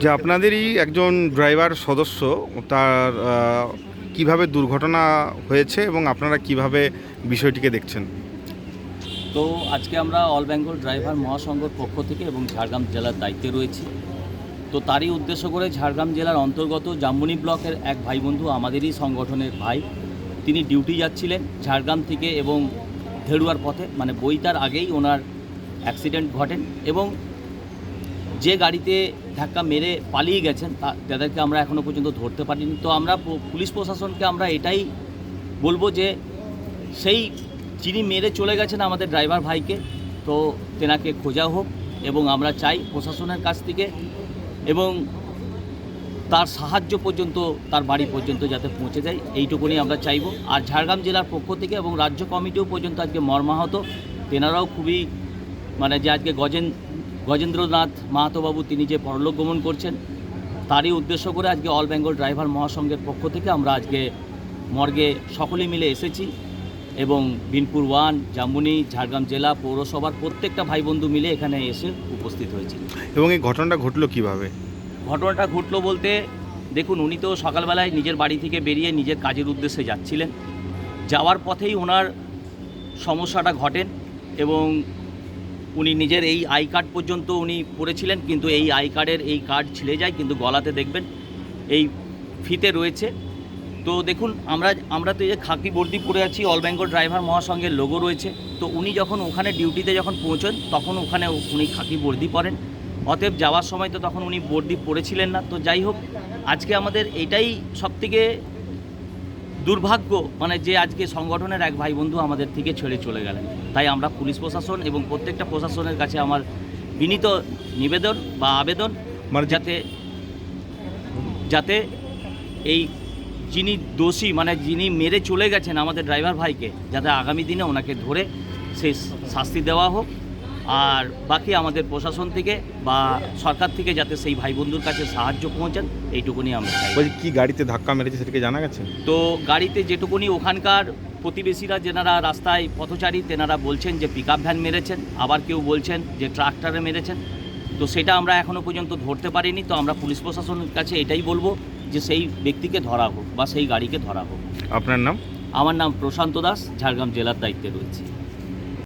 যে আপনাদেরই একজন ড্রাইভার সদস্য, তার কিভাবে দুর্ঘটনা হয়েছে এবং আপনারা কিভাবে বিষয়টিকে দেখছেন? তো আজকে আমরা অল বেঙ্গল ড্রাইভার মহাসংঘর পক্ষ থেকে এবং ঝাড়গ্রাম জেলার দায়িত্বে রয়েছি। তো তারই উদ্দেশ্য করে ঝাড়গ্রাম জেলার অন্তর্গত জামবনি ব্লকের এক ভাই বন্ধু, আমাদেরই সংগঠনের ভাই, তিনি ডিউটি যাচ্ছিলেন ঝাড়গ্রাম থেকে এবং ধেড়ুয়ার পথে, মানে বইতার আগেই ওনার অ্যাক্সিডেন্ট ঘটেন এবং যে গাড়িতে ধাক্কা মেরে পালিয়ে গেছেন তাদেরকে আমরা এখনও পর্যন্ত ধরতে পারিনি। তো আমরা পুলিশ প্রশাসনকে আমরা এটাই বলবো যে সেই যিনি মেরে চলে গেছেন আমাদের ড্রাইভার ভাইকে, তো তেনাকে খোঁজা হোক এবং আমরা চাই প্রশাসনের কাছ থেকে এবং তার সাহায্য পর্যন্ত, তার বাড়ি পর্যন্ত যাতে পৌঁছে যায়, এইটুকুনি আমরা চাইব। আর ঝাড়গ্রাম জেলার পক্ষ থেকে এবং রাজ্য কমিটিও পর্যন্ত আজকে মর্মাহত, তেনারাও খুবই যে আজকে গজেন্দ্রনাথ মাহাতোবাবু তিনি যে পরলোক গমন করছেন, তারই উদ্দেশ্য করে আজকে অল বেঙ্গল ড্রাইভার মহাসংঘের পক্ষ থেকে আমরা আজকে মর্গে সকলে মিলে এসেছি এবং বিনপুর 1, জামবনি, ঝাড়গ্রাম জেলা পৌরসভার প্রত্যেকটা ভাই বন্ধু মিলে এখানে এসে উপস্থিত হয়েছি। এবং এই ঘটনাটা ঘটলো কিভাবে? ঘটনাটা ঘটলো বলতে, দেখুন, উনি তো সকালবেলায় নিজের বাড়ি থেকে বেরিয়ে নিজের কাজের উদ্দেশ্যে যাচ্ছিলেন। যাওয়ার পথেই ওনার সমস্যাটা ঘটেন এবং উনি নিজের এই আই কার্ড পর্যন্ত উনি পড়েছিলেন, কিন্তু এই আই কার্ডের এই কার্ড ছিঁড়ে যায়, কিন্তু গলাতে দেখবেন এই ফিতে রয়েছে। তো দেখুন, আমরা তো এই যে খাকি বর্দি পরে আছি, অল বেঙ্গল ড্রাইভার মহাসংঘের লোগো রয়েছে। তো উনি যখন ওখানে ডিউটিতে যখন পৌঁছন তখন ওখানে উনি খাকি বর্দি পরেন, অতএব যাওয়ার সময় তো তখন উনি বর্দি পরেছিলেন না। তো যাই হোক, আজকে আমাদের এটাই সবথেকে দুর্ভাগ্য, যে আজকে সংগঠনের এক ভাই বন্ধু আমাদের থেকে ছেড়ে চলে গেলেন। তাই আমরা পুলিশ প্রশাসন এবং প্রত্যেকটা প্রশাসনের কাছে আমার বিনীত নিবেদন বা আবেদন, যাতে এই যিনি দোষী, যিনি মেরে চলে গেছেন আমাদের ড্রাইভার ভাইকে, যাতে আগামী দিনে ওনাকে ধরে সেই শাস্তি দেওয়া হোক। আর বাকি আমাদের প্রশাসন থেকে বা সরকার থেকে যাতে সেই ভাই বন্ধুর কাছে সাহায্য পৌঁছান, এইটুকুনি আমরা চাই। বলছি, কি গাড়িতে ধাক্কা মেরেছে সেটাকে জানা গেছে? তো গাড়িতে যেটুকুনি ওখানকার প্রতিবেশীরা, যেনারা রাস্তায় পথচারী, তেনারা বলছেন যে পিকআপ ভ্যান মেরেছেন, আবার কেউ বলছেন যে ট্রাক্টরে মেরেছেন। তো সেটা আমরা এখনও পর্যন্ত ধরতে পারিনি। তো আমরা পুলিশ প্রশাসনের কাছে এটাই বলবো যে সেই ব্যক্তিকে ধরা হোক বা সেই গাড়িকে ধরা হোক। আপনার নাম? আমার নাম প্রশান্ত দাস, ঝাড়গ্রাম জেলার দায়িত্বে রয়েছে।